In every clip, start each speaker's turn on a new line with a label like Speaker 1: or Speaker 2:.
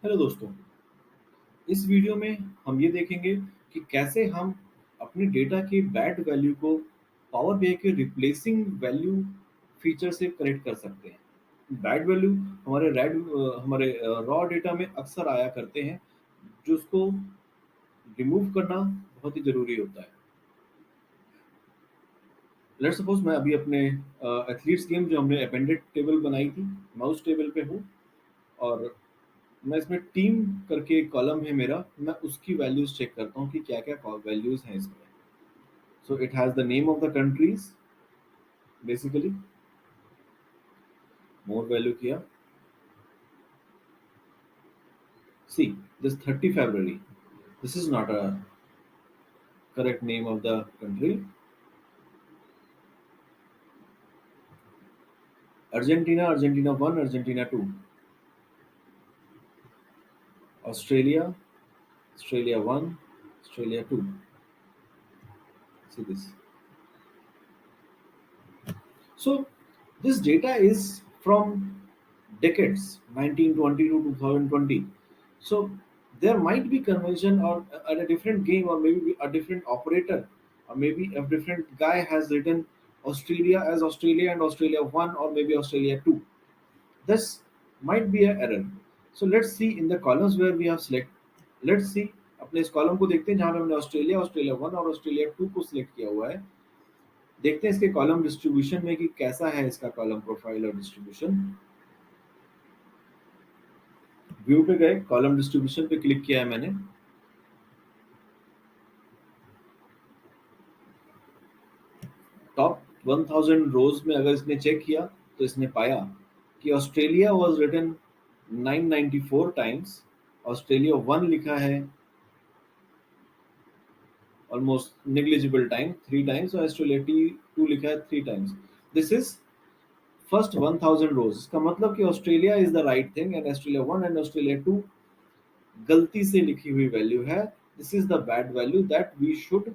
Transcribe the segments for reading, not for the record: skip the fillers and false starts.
Speaker 1: Hello दोस्तों। इस video में हम ये देखेंगे कि कैसे हम अपने डेटा के बैड वैल्यू को पावर बीआई के रिप्लेसिंग वैल्यू फीचर से कनेक्ट कर सकते हैं। बैड वैल्यू हमारे रॉ डेटा में अक्सर आया करते हैं, जो उसको रिमूव करना बहुत ही ज़रूरी होता है। लेट्स सपोज मैं अभी अपने एथलीट्स गेम जो हमने अपेंडेड टेबल बनाई थी, माउस टेबल पे हूँ, और मैं इसमें टीम करके एक कॉलम है मेरा, मैं उसकी वैल्यूज चेक करता हूँ कि क्या क्या वैल्यूज हैं इसमें। So it has the name of the countries, basically more value किया। See this 30 February, this is not a correct name of the country. Argentina, Argentina 1, Argentina 2, Australia, Australia 1, Australia 2। See this. So this data is from decades 1920 to 2020. So there might be convention or at a different game, or maybe a different operator, or maybe a different guy has written Australia as Australia and Australia 1, or maybe Australia 2. This might be an error. So let's see in the columns where we have select. Let's see अपने इस column को देखते हैं जहां पे हमने Australia, Australia 1 और Australia 2 को सिलेक्ट किया हुआ है। देखते हैं इसके कॉलम डिस्ट्रीब्यूशन में कि कैसा है इसका कॉलम प्रोफाइल और डिस्ट्रीब्यूशन। व्यू पे गए, कॉलम डिस्ट्रीब्यूशन पे क्लिक किया है मैंने। टॉप 1000 रोज में अगर इसने चेक किया तो इसने पाया कि Australia was written 994 times, Australia 1 लिखा है ऑलमोस्ट नेग्लिजिबल टाइम 3 टाइम्स, और ऑस्ट्रेलिया 2 लिखा है 3 times. This is first 1000 rows. इसका मतलब कि Australia is the right thing and Australia 1 and Australia 2 गलती से लिखी हुई वैल्यू है। This is the bad value that we should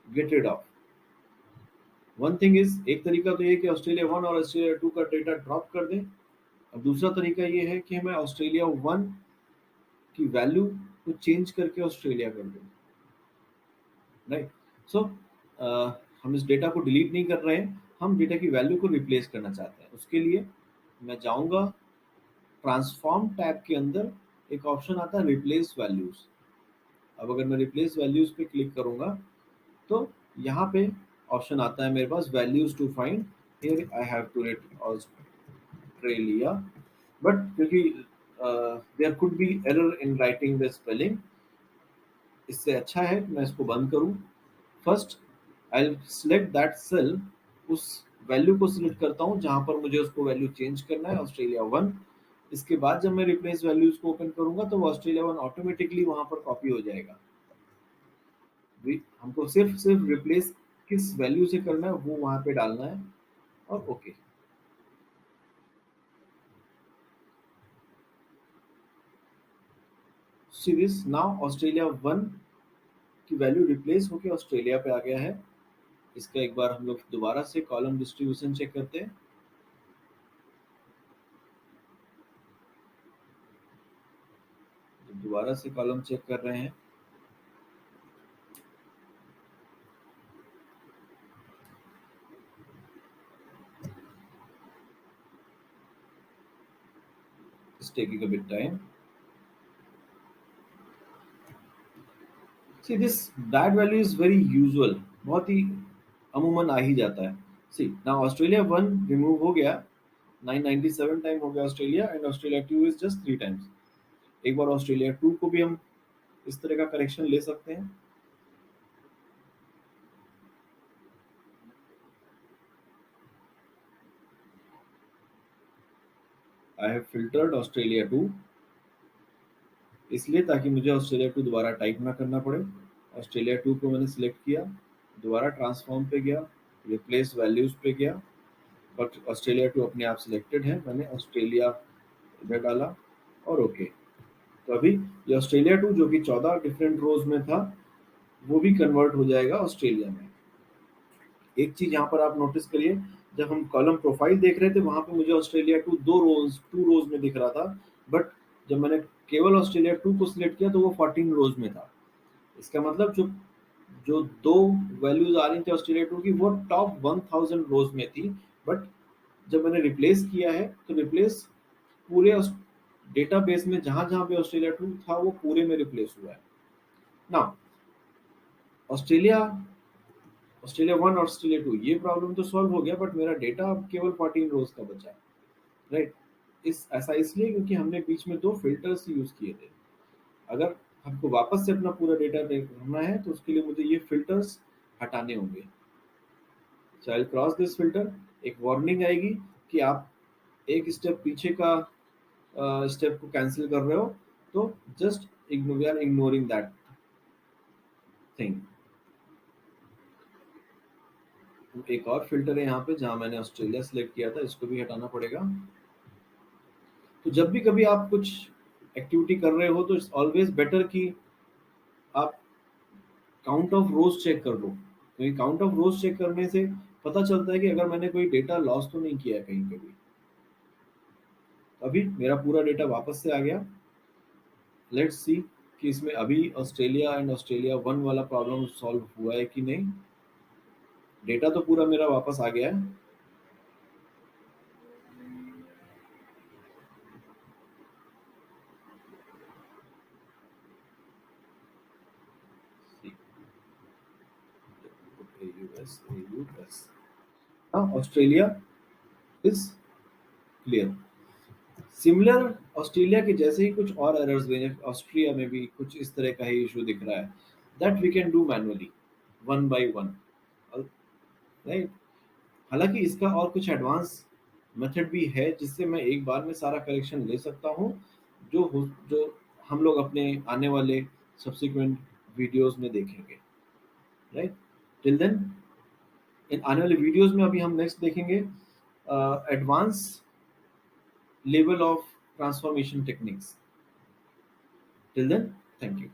Speaker 1: get rid of. One thing is, एक तरीका तो ये कि ऑस्ट्रेलिया 1 और ऑस्ट्रेलिया 2 का डेटा ड्रॉप कर दें, और दूसरा तरीका ये है कि हमें ऑस्ट्रेलिया 1 की वैल्यू को चेंज करके ऑस्ट्रेलिया कर दें। राइट। सो हम इस डेटा को डिलीट नहीं कर रहे हैं, हम डेटा की वैल्यू को रिप्लेस करना चाहते हैं। उसके लिए मैं जाऊंगा ट्रांसफॉर्म टैब के अंदर, एक ऑप्शन आता है रिप्लेस वैल्यूज। अब अगर मैं रिप्लेस वैल्यूज पे क्लिक करूंगा तो यहाँ पे ऑप्शन आता है मेरे पास values to find. Here I have to rate Australia, but क्योंकि there could be error in writing the spelling, इससे अच्छा है कि मैं इसको बंद करूं। First I select that cell, उस वैल्यू को सिलेक्ट करता हूं जहां पर मुझे उसको वैल्यू चेंज करना है, ऑस्ट्रेलिया 1। इसके बाद जब मैं रिप्लेस वैल्यूज को ओपन करूंगा तो ऑस्ट्रेलिया 1 ऑटोमेटिकली वहां पर कॉपी हो जाएगा। हमको सिर्फ सिर्फ रिप्लेस किस वैल्यू से करना है वो वहां पे डालना है, और okay. See this, now Australia 1 की वैल्यू रिप्लेस होकर ऑस्ट्रेलिया पे आ गया है। इसका एक बार हम लोग दोबारा से कॉलम डिस्ट्रीब्यूशन चेक करते हैं। दोबारा से कॉलम चेक कर रहे हैं। It's taking a bit time. See, this that value is very usual, बहुत ही अमूमन आ ही जाता है। सी ना ऑस्ट्रेलिया 1 रिमूव हो गया, 997 टाइम हो गया Australia, and Australia 2 is just 3 times. एक बार ऑस्ट्रेलिया 2 को भी हम इस तरह का करेक्शन ले सकते हैं। आई हैव फिल्टर्ड ऑस्ट्रेलिया 2, इसलिए ताकि मुझे ऑस्ट्रेलिया 2 दोबारा टाइप ना करना पड़े। ऑस्ट्रेलिया 2 को मैंने सिलेक्ट किया, दोबारा ट्रांसफॉर्म पे गया, रिप्लेस वैल्यूज पे गया, बट ऑस्ट्रेलिया 2 अपने आप सिलेक्टेड है, मैंने ऑस्ट्रेलिया इधर डाला और ओके। तो अभी ये ऑस्ट्रेलिया 2 जो कि 14 डिफरेंट रोज में था, वो भी कन्वर्ट हो जाएगा ऑस्ट्रेलिया में। एक चीज यहाँ पर आप नोटिस करिए, जब हम कॉलम प्रोफाइल देख रहे थे वहां पे मुझे ऑस्ट्रेलिया 2 2 रोज में दिख रहा था, बट जब मैंने केवल ऑस्ट्रेलिया 2 को सिलेक्ट किया तो वो 14 रोज में था। इसका मतलब जो जो दो वैल्यूज आ रही थी ऑस्ट्रेलिया 2 की वो टॉप 1000 रोज में थी। बट जब मैंने रिप्लेस किया है तो रिप्लेस पूरे डेटाबेस में जहां जहां पे ऑस्ट्रेलिया 2 था वो पूरे में रिप्लेस हुआ है। ना ऑस्ट्रेलिया ऑस्ट्रेलिया 1 और ऑस्ट्रेलिया 2 ये प्रॉब्लम तो सॉल्व हो गया, बट मेरा डेटा अब केवल 14 रोज का बचा है। राइट। इस ऐसा इसलिए क्योंकि हमने बीच में दो फिल्टर्स यूज किए थे। अगर हमको वापस से अपना पूरा डेटा देखना है तो उसके लिए मुझे ये फिल्टर्स हटाने होंगे। सो आई क्रॉस दिस फिल्टर, एक वार्निंग आएगी कि आप एक स्टेप पीछे का स्टेप को कैंसिल कर रहे हो, तो just we are ignoring that thing. एक और फिल्टर है यहाँ पे जहाँ मैंने ऑस्ट्रेलिया सेलेक्ट किया था, इसको भी हटाना पड़ेगा। तो जब भी कभी आप कुछ एक्टिविटी कर रहे हो तो इट्स ऑलवेज बेटर कि आप काउंट ऑफ रोज चेक कर लो, क्योंकि काउंट ऑफ रोज चेक करने से पता चलता है कि अगर मैंने कोई डेटा लॉस तो नहीं किया है कहीं पे भी। अभी मेरा पूरा डेटा वापस से आ गया। लेट्स सी कि इसमें अभी ऑस्ट्रेलिया एंड ऑस्ट्रेलिया 1 वाला प्रॉब्लम सॉल्व हुआ है कि नहीं। डेटा तो पूरा मेरा वापस आ गया है। Australia is clear. Similar Australia के जैसे ही कुछ और एरर्स हुए हैं, ऑस्ट्रिया में भी कुछ इस तरह का ही इशू दिख रहा है। That we can do manually, one by one. Right. हालांकि इसका और कुछ एडवांस मेथड भी है जिससे मैं एक बार में सारा करेक्शन ले सकता हूँ, जो हम लोग अपने आने वाले सब्सिक्वेंट वीडियोस में देखेंगे। राइट। टिल देन, इन आने वाले वीडियोस में अभी हम नेक्स्ट देखेंगे advance level of transformation techniques. Till then, thank you.